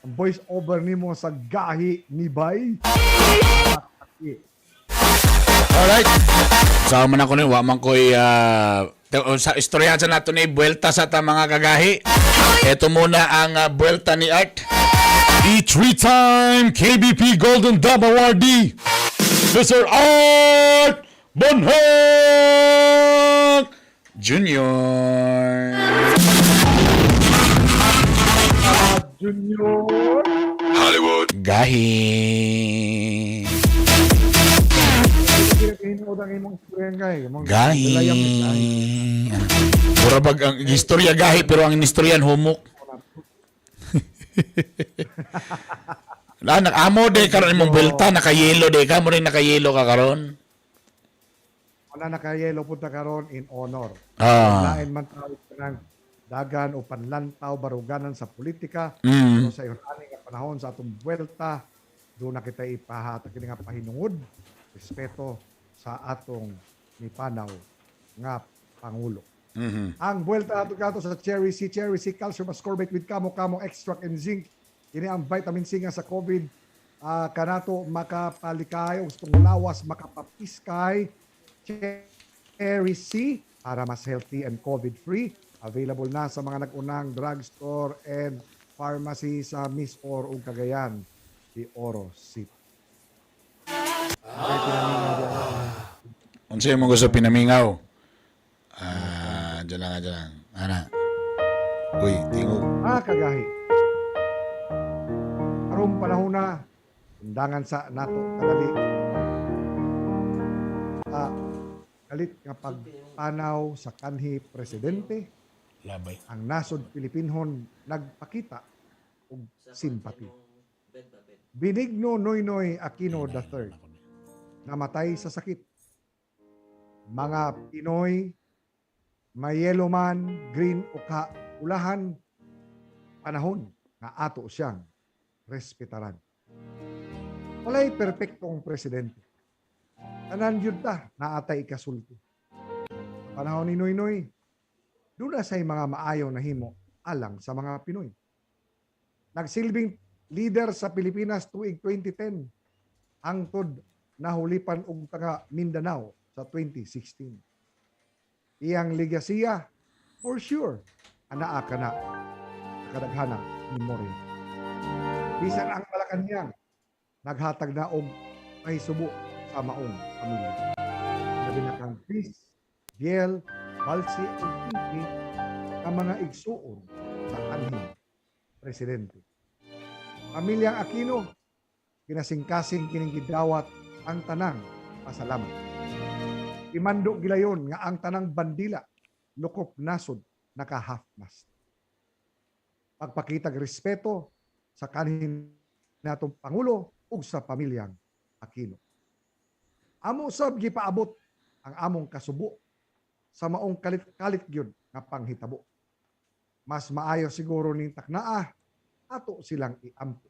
Ang voice over nimo sa gahi ni Bay. Alright. Sa man ako ni wa man ko'y sa istorya sa nato ni buwelta sa ta mga kagahi. Ito muna ang buwelta ni Art. The three-time KBP Golden Dove awardee, Mr. Art Bonhag Jr. Junior. Hollywood. Gahi. Hinood ang imong istorya kay. Gahi. Mura bag ang istorya gahi pero ang istoryan humok. Amo de karon imong buwelta nakayelo de ka mo rin nakayelo ka karon. Wala nakayelo punta karon in honor. Lain man tao kanang dagan o panlantaw baruganan sa politika. So, sa iyon nga panahon sa atong buwelta do na kita ipahatag kini nga pahinungod respeto sa atong mipanaw nga pangulo. Ang buwelta ato kato sa Cherry C calcium ascorbate with kamo extract and zinc. Ini ang vitamin C nga sa COVID kanato makapalikay o gustong lawas makapapiskay. Cherry C para mas healthy and COVID free. Available na sa mga nag-unang drugstore and pharmacy sa Miss Or ug Cagayan di Oro City. Unsa mo gusto pinamingaw? Diyan lang. Ana. Uy, tingog. Kagahi. Karong panahon na, undangan sa nato kadali. Kalit nga pagpanaw sa kanhi presidente, Labay. ang nasod Pilipinhon nagpakita og simpati. Benigno Noynoy Aquino III namatay sa sakit. Mga Pinoy, may yellow man, green o kaulahan, panahon nga ato siyang respetaran. Walay perpektong presidente. Tanan yun ta, naatay ikasulti. Panahon ni Noynoy, doon na say mga maayaw na himo alang sa mga Pinoy. Nagsilbing leader sa Pilipinas tuig 2010, hangtod nahulipan og taga Mindanao sa 2016. Iyang legasiya, for sure, anaa ka na kadaghanang memorya. Bisan ang Malacanang, naghatag na og may subo sa maong pamilya. Sabi na kang Chris, Biel, Balsi, ug Pinky ang mga igsuon sa kanhing presidente. Pamilyang Aquino, kinasingkasing kining gidawat ang tanang pasalamat. Imando gilayon nga ang tanang bandila lukop nasod naka half mast. Pagpakitag respeto sa kanhin natong pangulo ug sa pamilyang Aquino. Amo sab gipaabot ang among kasubo sa maong kalit-kalit gyud nga panghitabo. Mas maayo siguro ning taknaa ato silang iampo.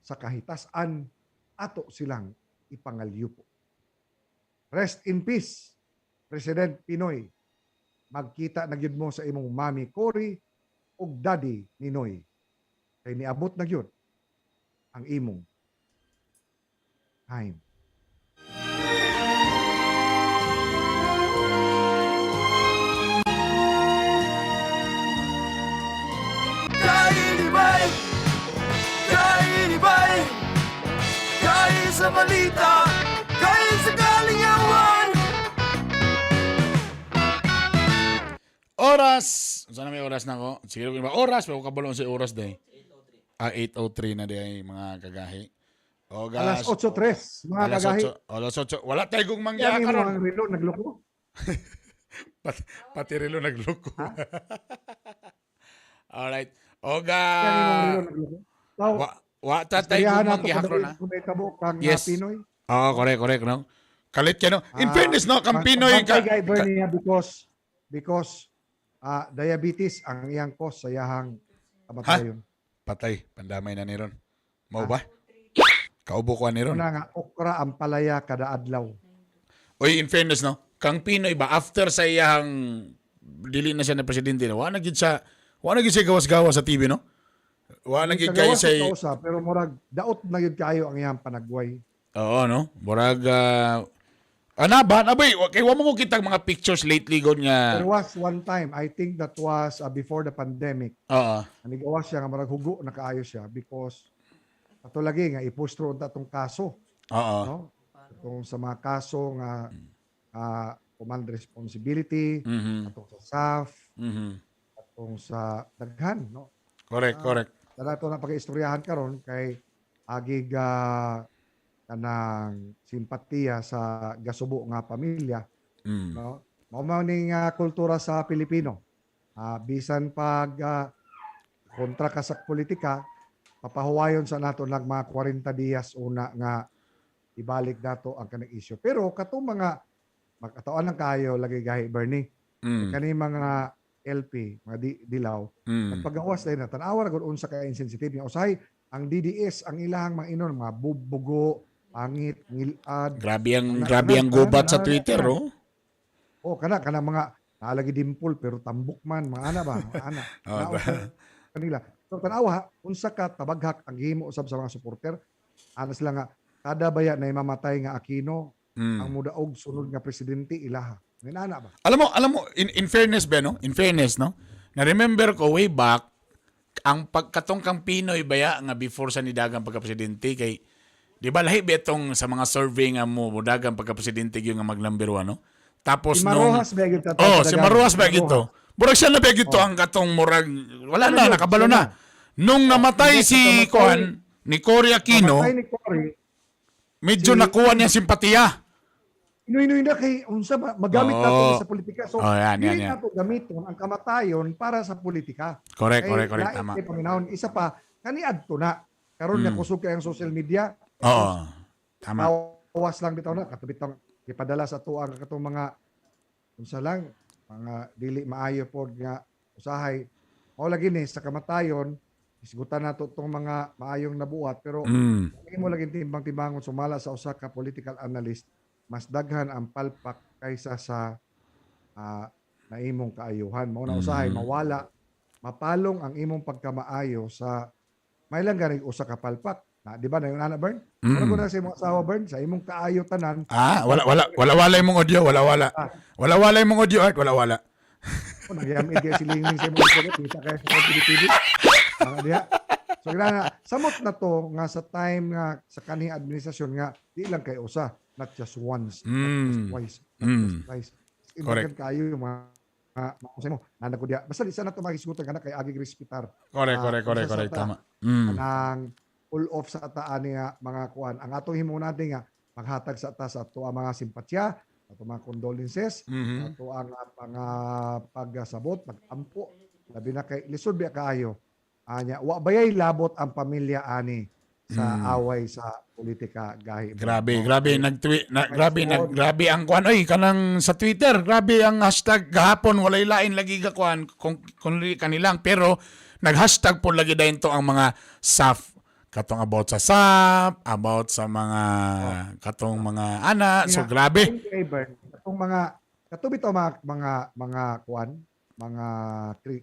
Sa kahitasan ato silang ipangalyupo. Rest in peace, President Pinoy. Magkita na gyud mo sa imong mami Cory ug daddy Ninoy. Kay niabot na gyud ang imong time. Kahit sa balita, kahit sa kalingawan. Oras! Saan may oras na ako? Sige, ba oras? Pero kabalong si oras day. 8:03 na day mga kagahi. Alas 8:03, mga kagahi. Alas 8. Wala tayo kong Yan mangya yung karon. mga relo, nagloko. Pati relo nagloko. Alright. Yan yung mga relo, nagloko. So, Wa tatay kong mangya karon ha. Kung may tabo kang Yes. Pinoy. Correct no. Kalit ka no. In fairness no, kang Pinoy ka. Kay Bernie because diabetes ang iyang cause sa iyang kamatayon. Patay, pandamay na ni ron. Mao ba? Kaubo ko ni ron. Una nga okra ang palaya kada adlaw. Oy, in fairness no, kang Pinoy ba after sa iyang dili na siya na presidente no, wa na gid siya gawas-gawas sa TV no. Wa Ni lagi kay kagawas sa say kausa, pero murag daot na yun kayo ang iyang panagway. oo no. Murag ana ba na ba kay wa mo ko kitag mga pictures lately gud nga. There was one time, I think that was before the pandemic, Oo. nanigawas siya nga marag hugo na kaayo siya because ato lagi nga i-push through tatong kaso, Oo. no? Itong sa mga kaso nga command responsibility, Mhm. atong sa SAF, Mhm. atong sa daghan, no? Correct, correct. Dala ito na pag-istoryahan karon kay agi kanang simpatiya sa gasubo nga pamilya, Mm. no? Mao ning kultura sa Pilipino. Bisan pag kontra ka sa politika, papahuwayon sa nato lang mga 40 diyas una nga ibalik nato ang kanang issue. Pero katong mga magkataon lang kayo lagi gahi Bernie. Mm. Kani mga LP, mga dilaw, Mm. nagpagawas din na tanawa ra gud unsa ka insensitive nga usahay ang DDS ang ilahang mga inon mga bubugo, pangit, ngilad. Grabe ang gubat sa Twitter, kanan. oh. Kana mga nalagi dimple pero tambok man, mga ana ba, mga ana. Oh, Naon kanila. So tanawa unsa ka tabaghak ang gihimo usab sa mga supporter. Ana sila nga kada baya na mamatay nga Aquino ang Mm. mudaog sunod nga presidente ilaha. Nginana ba? Alam mo in fairness ba no? In fairness no? Na remember ko way back ang pagkatong kang Pinoy baya nga before sa nidagang pagka-presidente kay di ba lahi ba itong sa mga survey nga mo dagang pagka-presidente gyud nga mag-number 1 no? Tapos Si nung Marojas ba gyud si Maruas ba gito? Murag siya na ba gito ang katong murag wala na nakabalo na. Nung namatay si Kuan ni Cory Aquino, Mamatay ni Cory, medyo si- nakuha niya simpatiya. inuy na kay unsa magamit Oo. nato sa politika. So, Yan. dili nato gamiton ang kamatayon para sa politika. Correct, Kay correct, lain tama. kay paminahon. Isa pa, kaniadto na. Karon nga kusog kay ang social media. Oo. Tama. Tawas lang bitaw na katubit ang ipadala sa tuang katong mga unsa lang mga dili maayo pod nga usahay. Mao lagi ni sa kamatayon isgutan nato tong mga maayong nabuhat pero Mm. mo lagi timbang-timbangon sumala sa usa ka political analyst mas daghan ang palpak kaysa sa naimong kaayuhan. Mao na usahay mawala mapalong ang imong pagkamaayo sa may lang gani usa ka palpak. Na, di ba na yung ana Bern? Wala ko na sa imong asawa Bern sa imong kaayo tanan. Wala imong audio, wala. Wala imong audio art, wala. Oh, nagyamit kaya si Lingling sa imong sagot kita kaya sa TV. Mga diha. So na samot na to nga sa time nga sa kanhi administrasyon nga di lang kay usa, not just once, not just twice, not just twice. Correct. Kayo yung mga sa mo nana ko diha. Basta di sana to makisugot kana kay agig respitar. Correct, tama. Mm. Kanang pull off sa ataan niya mga kuan. Ang atong himo natin nga maghatag sa ata sa ato ang mga simpatya, ato mga condolences, Mhm. ato ang pagsabot, pagampo, labi na kay lisod biya kaayo. Anya, wa bayay labot ang pamilya ani sa away sa politika gahi. Grabe No? nag-tweet grabe ang kuan oy kanang sa Twitter, grabe ang hashtag gahapon walay lain lagi ga kuan kung kanilang pero nag-hashtag po lagi dayon to ang mga SAF katong about sa SAP, about sa mga katong mga ana. So grabe. Katong mga katubi to mga kuan, mga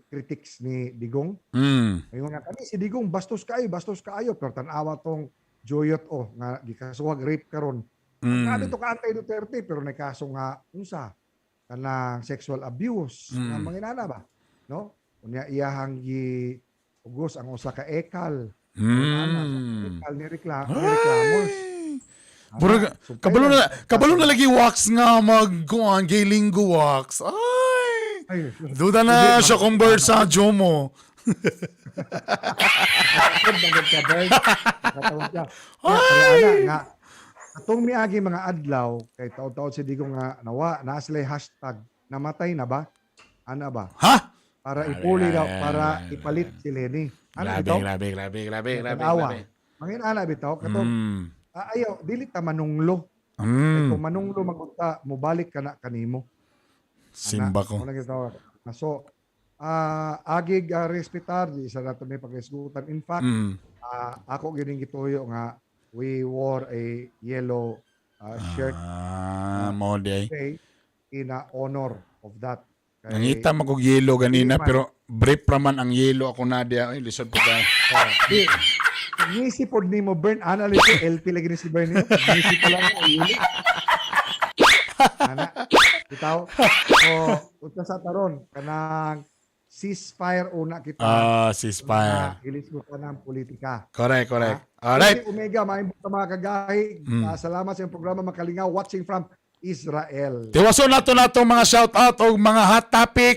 critics ni Digong. Mm. Ayun nga kani si Digong bastos kaayo pero tan-awa tong Joyot nga gikasuwag rape karon. Grabe to ka antay Duterte pero may kaso nga unsa kanang sexual abuse nga manginana ba, no? Unya iyahang gi ugos ang usa ka ekal. Ekal ni reklamos. Burag kabalo na lagi wax nga magkuan gay linggo wax. Ay. Duda na siya conversa Jomo. Atong miagi mga adlaw kay taon-taon si Digong nga nawa na sila hashtag namatay na ba? Ana ba? Ha? Para ipuli daw para ipalit si Lenny. Ano bitaw? Grabe. Mangin ana bitaw katong ayaw dili ta manunglo. Kung manunglo magunta mobalik ka na kanimo. Simba ko. So agig respetar di isa nato may pagresgutan. In fact, ako gining gituyo nga we wore a yellow shirt Mode. today in honor of that. Nangita mo kong yelo ganina, pero brief raman ang yelo ako na diya. Ay, lisod po tayo. Di, ngisi pod ni mo Bern, analyze LP lagi ni si Bern niyo. Ngisi pa lang ang yun. Ana, bitaw. So, unta sa taron kanang ceasefire una kita. Ceasefire. Ilis mo ka ng politika. Correct. Alright. Omega, maayong mga kagahi. Salamat sa iyong programa Makalingaw, watching from Israel. Tiwaso nato mga shout out o mga hot topic